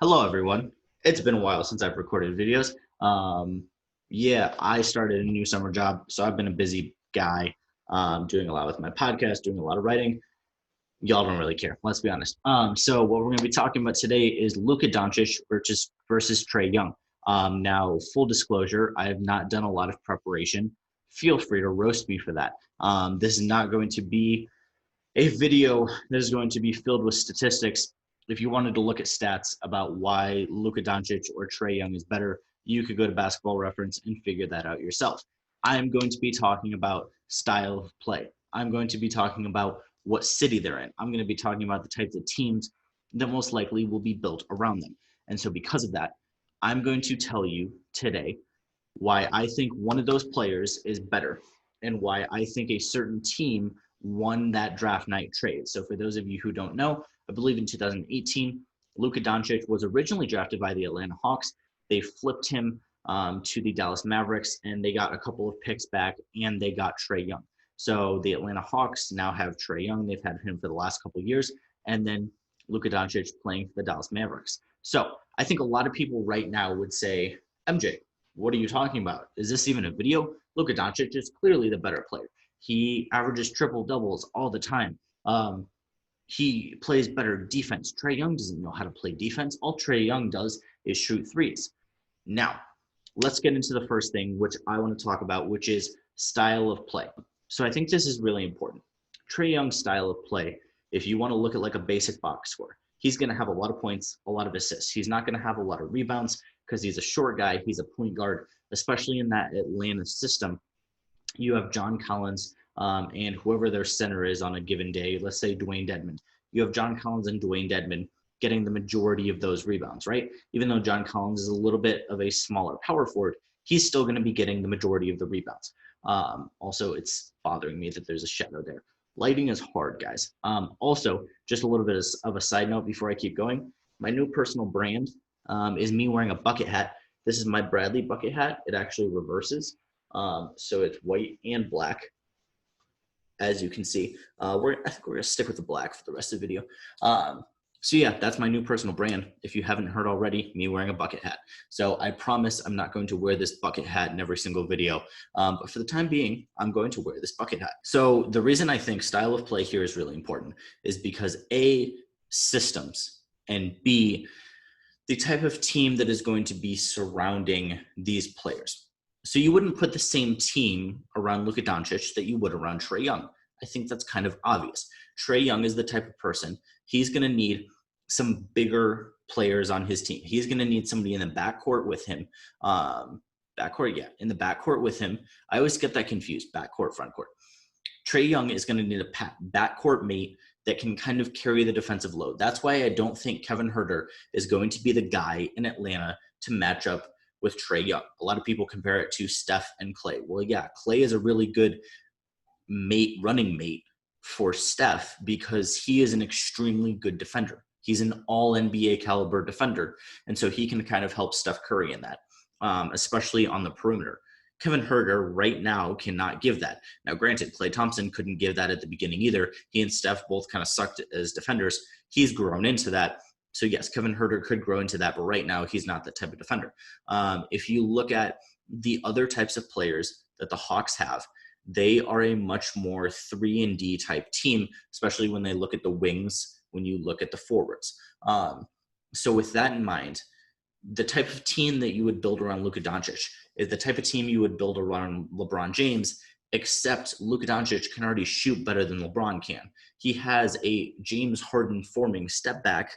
Hello, everyone. It's been a while since I've recorded videos. Yeah, I started a new summer job, so I've been a busy guy, doing a lot with my podcast, doing a lot of writing. Y'all don't really care, let's be honest. So what we're going to be talking about today is Luka Doncic versus Trae Young. Now, full disclosure, I have not done a lot of preparation. Feel free to roast me for that. This is not going to be a video that is going to be filled with statistics. If you wanted to look at stats about why Luka Doncic or Trae Young is better, you could go to Basketball Reference and figure that out yourself. I am going to be talking about style of play. I'm going to be talking about what city they're in. I'm going to be talking about the types of teams that most likely will be built around them. And so, because of that, I'm going to tell you today why I think one of those players is better and why I think a certain team won that draft night trade. So for those of you who don't know, I believe in 2018, Luka Doncic was originally drafted by the Atlanta Hawks. They flipped him to the Dallas Mavericks, and they got a couple of picks back, and they got Trae Young. So the Atlanta Hawks now have Trae Young. They've had him for the last couple of years, and then Luka Doncic playing for the Dallas Mavericks. So I think a lot of people right now would say, MJ, what are you talking about? Is this even a video? Luka Doncic is clearly the better player. He averages triple doubles all the time. He plays better defense. Trae Young doesn't know how to play defense. All Trae Young does is shoot threes. Now, let's get into the first thing, which I want to talk about, which is style of play. So I think this is really important. Trae Young's style of play, if you want to look at like a basic box score, he's going to have a lot of points, a lot of assists. He's not going to have a lot of rebounds because he's a short guy. He's a point guard, especially in that Atlanta system. You have John Collins and whoever their center is on a given day, let's say Dwayne Dedmon. You have John Collins and Dwayne Dedmon getting the majority of those rebounds, right? Even though John Collins is a little bit of a smaller power forward, he's still going to be getting the majority of the rebounds. Also, it's bothering me that there's a shadow there. Lighting is hard, guys. Also, just a little bit of a side note before I keep going. My new personal brand is me wearing a bucket hat. This is my Bradley bucket hat. It actually reverses. So it's white and black, as you can see. I think we're gonna stick with the black for the rest of the video. So yeah, that's my new personal brand. If you haven't heard already, me wearing a bucket hat. So I promise I'm not going to wear this bucket hat in every single video. But for the time being, I'm going to wear this bucket hat. So the reason I think style of play here is really important is because A, systems, and B, the type of team that is going to be surrounding these players. So you wouldn't put the same team around Luka Doncic that you would around Trae Young. I think that's kind of obvious. Trae Young is the type of person, he's going to need some bigger players on his team. He's going to need somebody in the backcourt with him. In the backcourt with him. I always get that confused, backcourt, frontcourt. Trae Young is going to need a backcourt mate that can kind of carry the defensive load. That's why I don't think Kevin Huerter is going to be the guy in Atlanta to match up with Trae Young. A lot of people compare it to Steph and Clay. Well, yeah, Clay is a really good running mate for Steph because he is an extremely good defender. He's an all NBA caliber defender. And so he can kind of help Steph Curry in that, especially on the perimeter. Kevin Huerter right now cannot give that. Now, granted, Klay Thompson couldn't give that at the beginning either. He and Steph both kind of sucked as defenders. He's grown into that. So yes, Kevin Huerter could grow into that, but right now he's not that type of defender. If you look at the other types of players that the Hawks have, they are a much more 3-and-D type team, especially when they look at the wings, when you look at the forwards. So with that in mind, the type of team that you would build around Luka Doncic is the type of team you would build around LeBron James, except Luka Doncic can already shoot better than LeBron can. He has a James Harden forming step back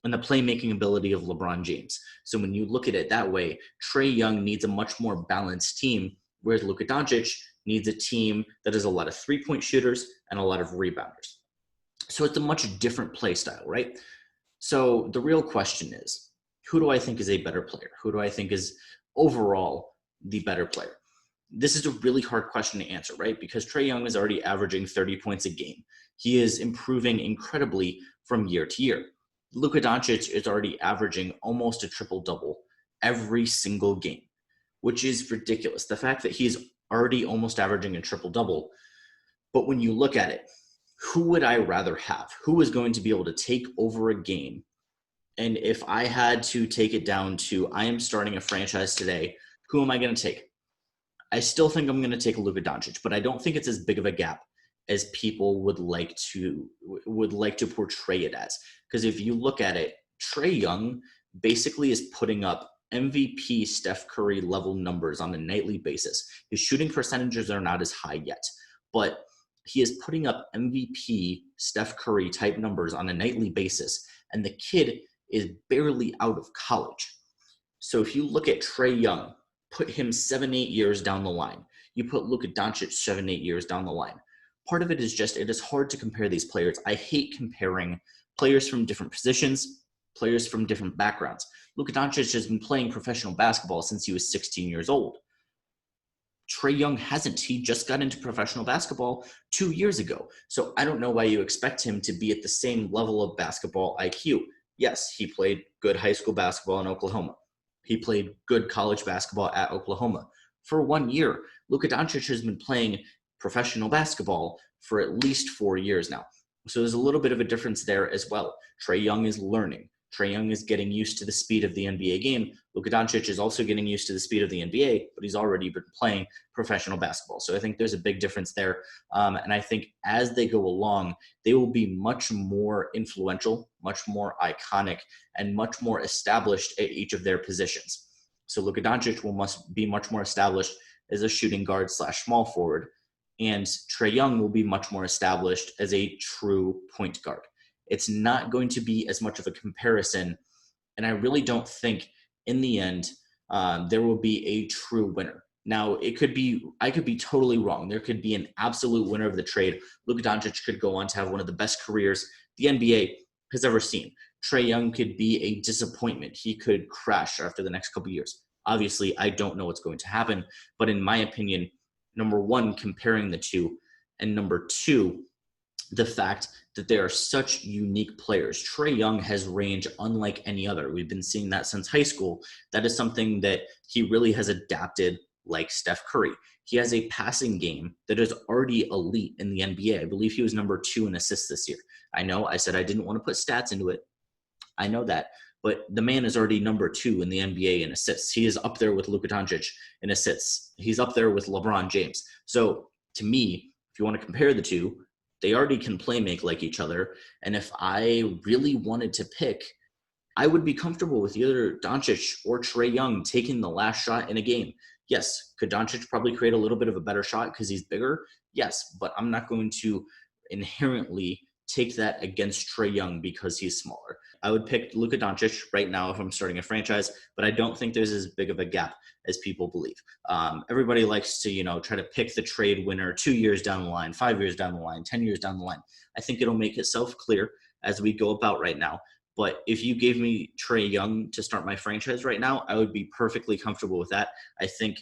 and the playmaking ability of LeBron James. So when you look at it that way, Trae Young needs a much more balanced team, whereas Luka Doncic needs a team that has a lot of three-point shooters and a lot of rebounders. So it's a much different play style, right? So the real question is, who do I think is a better player? Who do I think is overall the better player? This is a really hard question to answer, right? Because Trae Young is already averaging 30 points a game. He is improving incredibly from year to year. Luka Doncic is already averaging almost a triple-double every single game, which is ridiculous. The fact that he's already almost averaging a triple-double, but when you look at it, who would I rather have? Who is going to be able to take over a game And if I had to take it down to I am starting a franchise today, who am I going to take? I still think I'm going to take Luka Doncic, but I don't think it's as big of a gap as people would like to portray it as. Because if you look at it, Trae Young basically is putting up MVP Steph Curry level numbers on a nightly basis. His shooting percentages are not as high yet, but he is putting up MVP Steph Curry type numbers on a nightly basis, and the kid is barely out of college. So if you look at Trae Young, put him 7-8 years down the line. You put Luka Doncic 7-8 years down the line. Part of it is just, it is hard to compare these players. I hate comparing players from different positions, players from different backgrounds. Luka Doncic has been playing professional basketball since he was 16 years old. Trae Young hasn't. He just got into professional basketball 2 years ago. So I don't know why you expect him to be at the same level of basketball IQ. Yes, he played good high school basketball in Oklahoma. He played good college basketball at Oklahoma. For 1 year, Luka Doncic has been playing professional basketball for at least 4 years now. So there's a little bit of a difference there as well. Trae Young is learning. Trae Young is getting used to the speed of the NBA game. Luka Doncic is also getting used to the speed of the NBA, but he's already been playing professional basketball. So I think there's a big difference there. And I think as they go along, they will be much more influential, much more iconic, and much more established at each of their positions. So Luka Doncic must be much more established as a shooting guard / small forward, and Trae Young will be much more established as a true point guard. It's not going to be as much of a comparison, and I really don't think in the end there will be a true winner. Now, I could be totally wrong. There could be an absolute winner of the trade. Luka Doncic could go on to have one of the best careers the NBA has ever seen. Trae Young could be a disappointment. He could crash after the next couple of years. Obviously, I don't know what's going to happen, but in my opinion, number one, comparing the two, and number two, the fact that they are such unique players. Trae Young has range unlike any other. We've been seeing that since high school. That is something that he really has adapted like Steph Curry. He has a passing game that is already elite in the NBA. I believe he was number 2 in assists this year. I know I said I didn't want to put stats into it. I know that. But the man is already number 2 in the NBA in assists. He is up there with Luka Doncic in assists. He's up there with LeBron James. So to me, if you want to compare the two, they already can play make like each other. And if I really wanted to pick, I would be comfortable with either Doncic or Trae Young taking the last shot in a game. Yes, could Doncic probably create a little bit of a better shot because he's bigger? Yes, but I'm not going to inherently take that against Trae Young because he's smaller. I would pick Luka Doncic right now if I'm starting a franchise, but I don't think there's as big of a gap as people believe. Everybody likes to, try to pick the trade winner 2 years down the line, 5 years down the line, 10 years down the line. I think it'll make itself clear as we go about right now. But if you gave me Trae Young to start my franchise right now, I would be perfectly comfortable with that. I think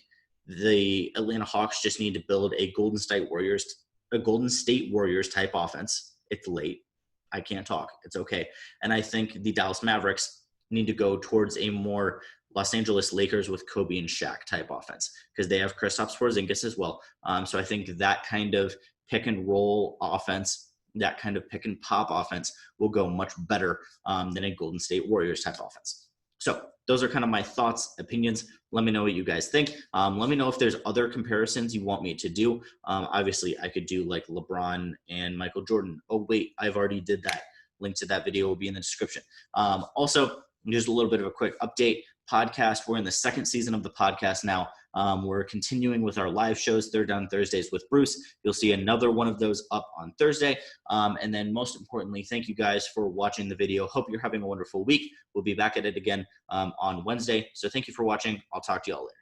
the Atlanta Hawks just need to build a Golden State Warriors type offense. It's late. I can't talk. It's okay. And I think the Dallas Mavericks need to go towards a more Los Angeles Lakers with Kobe and Shaq type offense because they have Kristaps Porzingis as well. So I think that kind of pick and roll offense, that kind of pick and pop offense will go much better than a Golden State Warriors type offense. So those are kind of my thoughts, opinions. Let me know what you guys think. Let me know if there's other comparisons you want me to do. Obviously, I could do like LeBron and Michael Jordan. Oh, wait, I've already did that. Link to that video will be in the description. Also, just a little bit of a quick update. Podcast. We're in the second season of the podcast now. We're continuing with our live shows. They're done Thursdays with Bruce. You'll see another one of those up on Thursday. And then most importantly, thank you guys for watching the video. Hope you're having a wonderful week. We'll be back at it again on Wednesday. So thank you for watching. I'll talk to you all later.